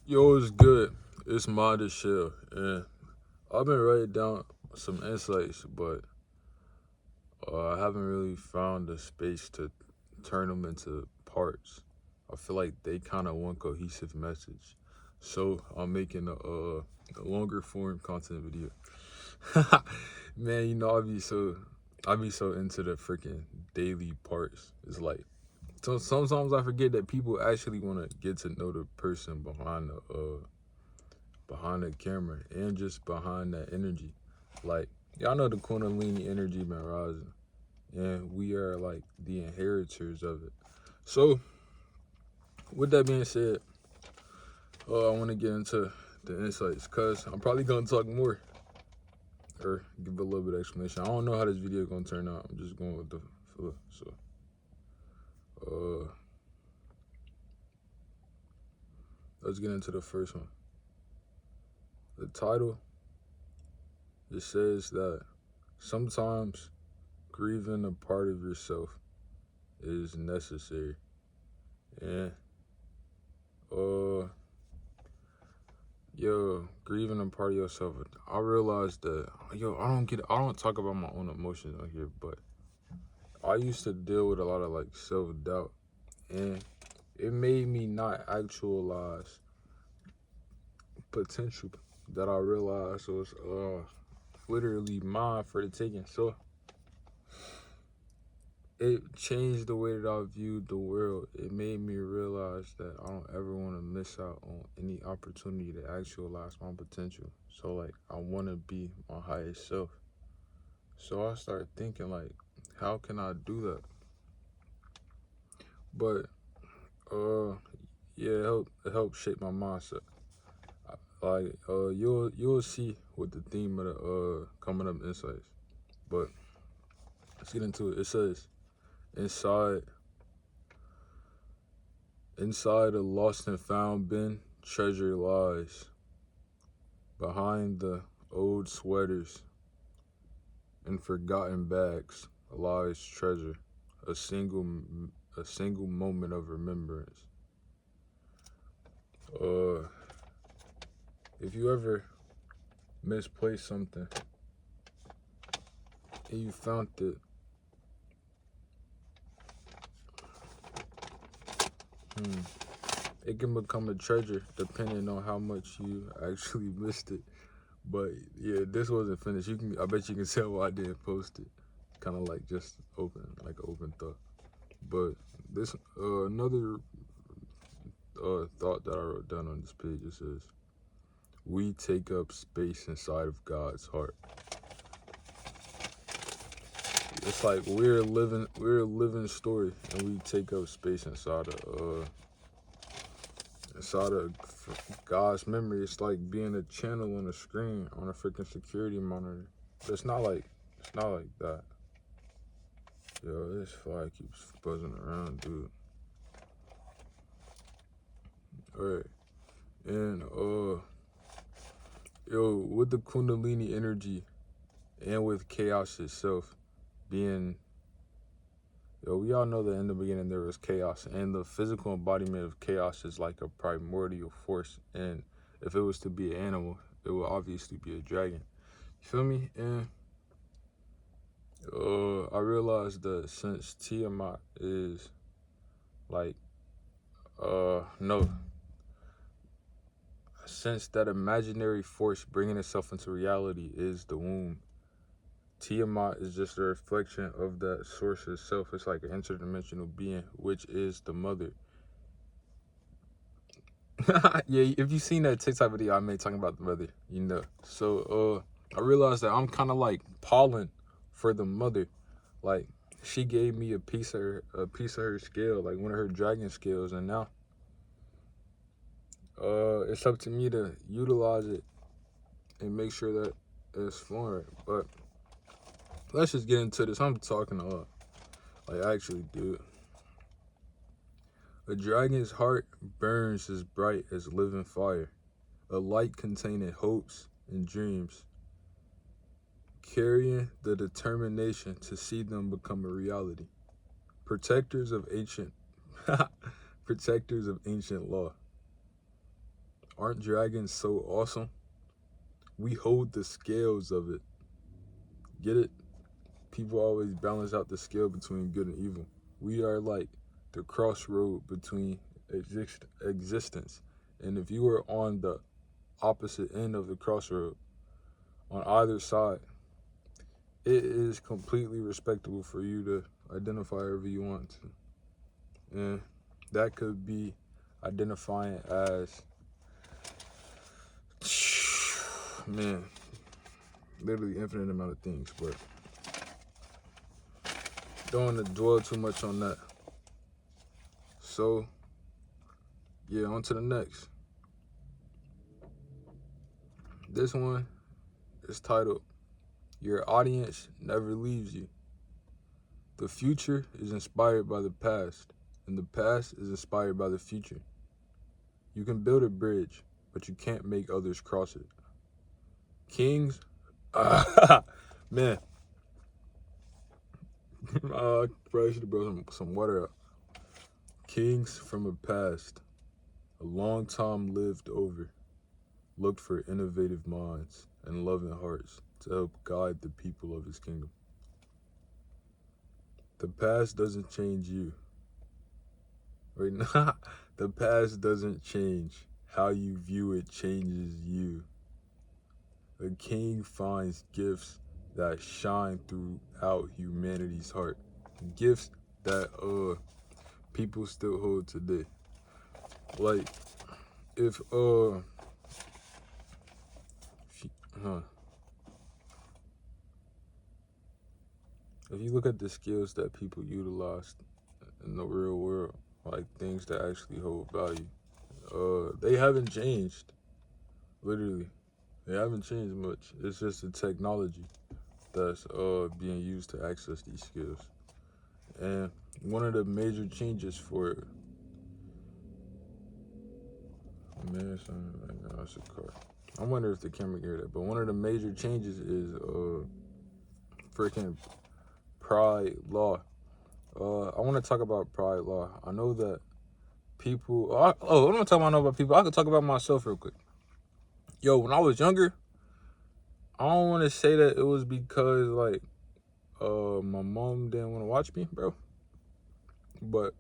Yo, it's good. It's Modest Shell, and I've been writing down some insights, but I haven't really found the space to turn them into parts. I feel like they kind of one cohesive message, so I'm making a longer form content video. Man, I be so into the freaking daily parts. It's like sometimes I forget that people actually want to get to know the person behind the camera and just behind that energy. Like, y'all know the Kundalini energy been rising, and we are like the inheritors of it. So, with that being said, I want to get into the insights because I'm probably gonna talk more or give a little bit of explanation. I don't know how this video is gonna turn out. I'm just going with the flow. So, uh, let's get into the first one. The title, it says that sometimes grieving a part of yourself is necessary. And uh grieving a part of yourself. I realized that I don't talk about my own emotions on here, but I used to deal with a lot of like self doubt, and it made me not actualize potential that I realized was literally mine for the taking. So it changed the way that I viewed the world. It made me realize that I don't ever want to miss out on any opportunity to actualize my potential. So like I want to be my highest self. So I started thinking like, how can I do that? But uh, yeah, it helped shape my mindset. Like you'll see with the theme of the coming up insights. But let's get into it. It says inside inside a lost and found bin, treasure lies. Behind the old sweaters and forgotten bags lies treasure. A single a single moment of remembrance. Uh, if you ever misplaced something and you found it, hmm, it can become a treasure depending on how much you actually missed it. But yeah, this wasn't finished. I bet you can tell why I didn't post it. Kind of like just open thought. But this another thought that I wrote down on this page. It says, "We take up space inside of God's heart." It's like we're a living story, and we take up space inside of God's memory. It's like being a channel on a screen on a freaking security monitor. But it's not like that. Yo, this fly keeps buzzing around, dude. All right, and yo, with the Kundalini energy and with chaos itself being, yo, we all know that in the beginning there was chaos, and the physical embodiment of chaos is like a primordial force. And if it was to be an animal, it would obviously be a dragon. You feel me? And I realized that since Tiamat is like, no, since that imaginary force bringing itself into reality is the womb, Tiamat is just a reflection of that source itself. It's like an interdimensional being, which is the mother. Yeah, if you seen that TikTok video I made talking about the mother, you know. So I realized that I'm kind of like pollen for the mother. Like she gave me a piece of her scale, like one of her dragon scales, and now it's up to me to utilize it and make sure that it's flowing. But let's just get into this. I'm talking a lot. Like I actually do. A dragon's heart burns as bright as living fire, a light containing hopes and dreams, carrying the determination to see them become a reality. Protectors of ancient protectors of ancient law. Aren't dragons so awesome? We hold the scales of it. Get it? People always balance out the scale between good and evil. We are like the crossroad between existence. And if you were on the opposite end of the crossroad, on either side, it is completely respectable for you to identify however you want to. And that could be identifying as, man, literally infinite amount of things, but don't want to dwell too much on that. So, yeah, on to the next. This one is titled, Your Audience Never Leaves You. The future is inspired by the past, and the past is inspired by the future. You can build a bridge, but you can't make others cross it. Kings, man, I probably should have brought some water out. Kings from the past, a long time lived over, looked for innovative minds and loving hearts to help guide the people of his kingdom. The past doesn't change you. Right now, the past doesn't change. How you view it changes you. A king finds gifts that shine throughout humanity's heart. Gifts that people still hold today. Like if if you look at the skills that people utilize in the real world, like things that actually hold value, they haven't changed. Literally, they haven't changed much. It's just the technology that's being used to access these skills. And one of the major changes for man, right now it's a car. I wonder if the camera can hear that. But one of the major changes is freaking pride law. I want to talk about pride law. I know that people. I'm not talking about people. I can talk about myself real quick. Yo, when I was younger, I don't want to say that it was because like my mom didn't want to watch me, bro. But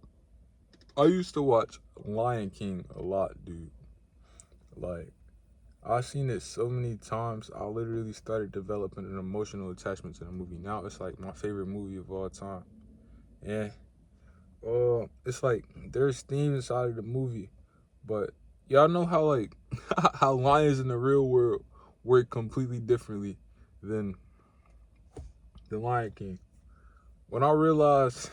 I used to watch Lion King a lot, dude. Like, I've seen it so many times, I literally started developing an emotional attachment to the movie. Now it's like my favorite movie of all time. And it's like there's themes inside of the movie, but y'all know how like how lions in the real world work completely differently than the Lion King. When I realized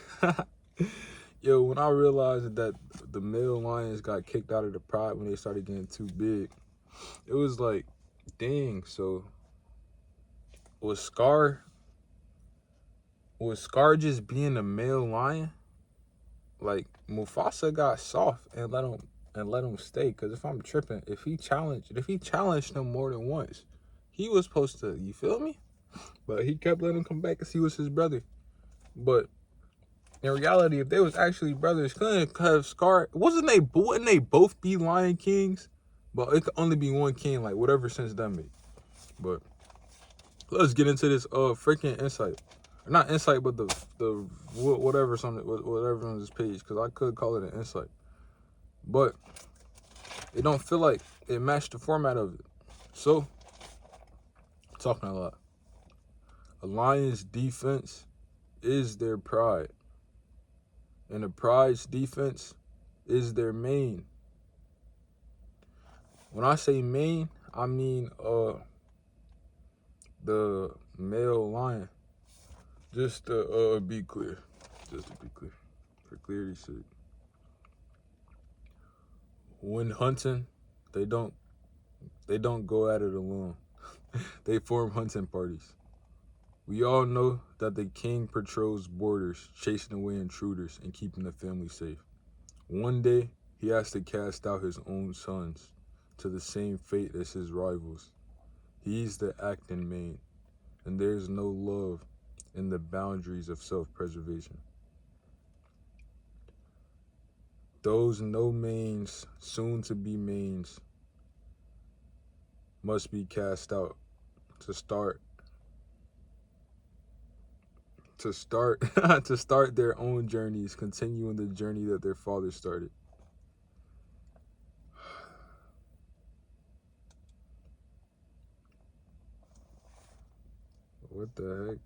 when I realized that the male lions got kicked out of the pride when they started getting too big, it was like, dang, so was Scar just being a male lion? Like Mufasa got soft and let him stay. Cause if I'm tripping, if he challenged him more than once, he was supposed to, you feel me? But he kept letting him come back because he was his brother. But in reality, if they was actually brothers, couldn't have Scar. Wouldn't they both be Lion Kings? But it could only be one king, like whatever sense that made. But let's get into this freaking insight. Not insight, but the whatever's on this page, because I could call it an insight. But it don't feel like it matched the format of it. So, talking a lot. A Lion's defense is their pride. And the pride's defense is their main. When I say main, I mean the male lion. Just to be clear. For clarity's sake. When hunting, they don't go at it alone. They form hunting parties. We all know that the king patrols borders, chasing away intruders and keeping the family safe. One day, he has to cast out his own sons to the same fate as his rivals. He's the acting main, and there's no love in the boundaries of self-preservation. Those no mains, soon to be mains, must be cast out to start to start their own journeys, continuing the journey that their father started. What the heck?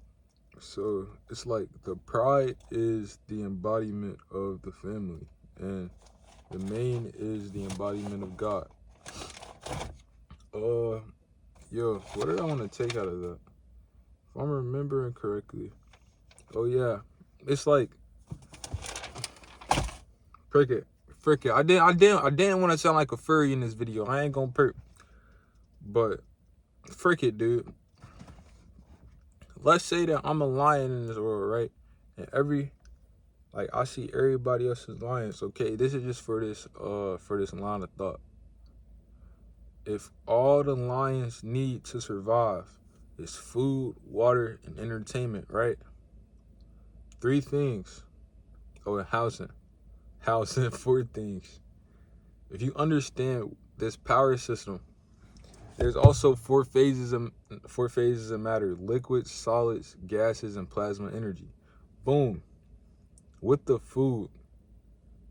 So it's like the pride is the embodiment of the family, and the mane is the embodiment of God. Yo, what did I want to take out of that? If I'm remembering correctly, oh yeah, it's like frick it. I didn't want to sound like a furry in this video. I ain't gonna perp, but frick it, dude. Let's say that I'm a lion in this world, right? And I see everybody else as lions. Okay, this is just for this line of thought. If all the lions need to survive is food, water, and entertainment, right? 3 things. Oh, and housing. Housing, 4 things. If you understand this power system, there's also 4 phases of matter: liquids, solids, gases, and plasma energy. Boom. With the food,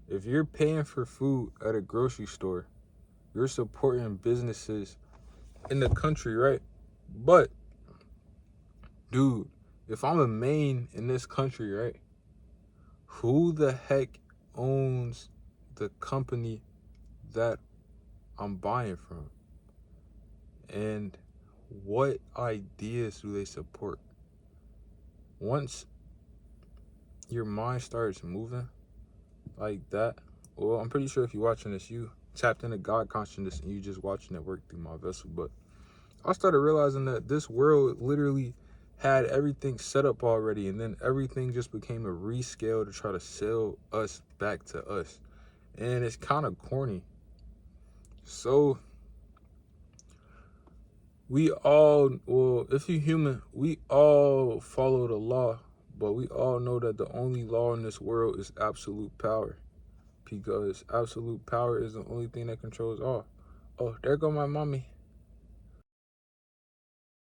if you're paying for food at a grocery store, you're supporting businesses in the country, right? But, dude, if I'm a main in this country, right? Who the heck owns the company that I'm buying from? And what ideas do they support? Once your mind starts moving like that, well, I'm pretty sure if you're watching this, you tapped into God consciousness and you just watching it work through my vessel. But I started realizing that this world literally had everything set up already, and then everything just became a rescale to try to sell us back to us. And it's kind of corny. So we all, well, if you're human, we all follow the law, but we all know that the only law in this world is absolute power, because absolute power is the only thing that controls all. Oh, there go my mommy.